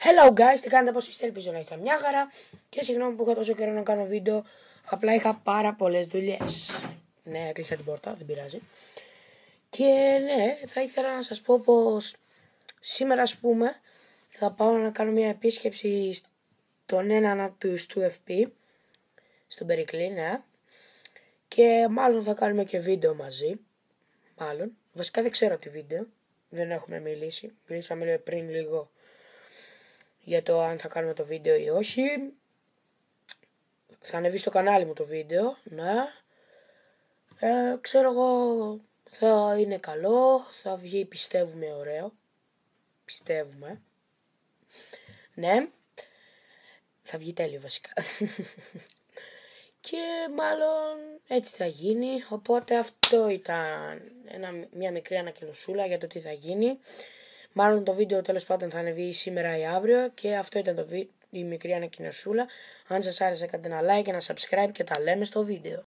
Hello guys, τι κάνετε, πώς είστε, ελπίζω να είστε μια χαρά. Και συγγνώμη που είχα τόσο καιρό να κάνω βίντεο, απλά είχα πάρα πολλές δουλειές. Ναι, έκλεισα την πόρτα, δεν πειράζει. Και ναι, θα ήθελα να σας πω πως σήμερα, ας πούμε, θα πάω να κάνω μια επίσκεψη στον έναν από τους του FP, στον Περικλή, ναι. Και μάλλον θα κάνουμε και βίντεο μαζί. Μάλλον. Βασικά δεν ξέρω τι βίντεο. Δεν έχουμε μιλήσει. Μιλήσαμε πριν λίγο για το αν θα κάνουμε το βίντεο ή όχι. Θα ανεβεί στο κανάλι μου το βίντεο, ναι. Ξέρω εγώ, θα είναι καλό, θα βγει, πιστεύουμε, ωραίο. Πιστεύουμε. Ναι. Θα βγει τέλειο βασικά. Και μάλλον έτσι θα γίνει. Οπότε αυτό ήταν μια μικρή ανακοινωσούλα για το τι θα γίνει. Μάλλον το βίντεο τέλος πάντων θα ανεβεί σήμερα ή αύριο. Και αυτό ήταν η μικρή ανακοινωσούλα. Αν σας άρεσε, κάντε ένα like, ένα subscribe και τα λέμε στο βίντεο.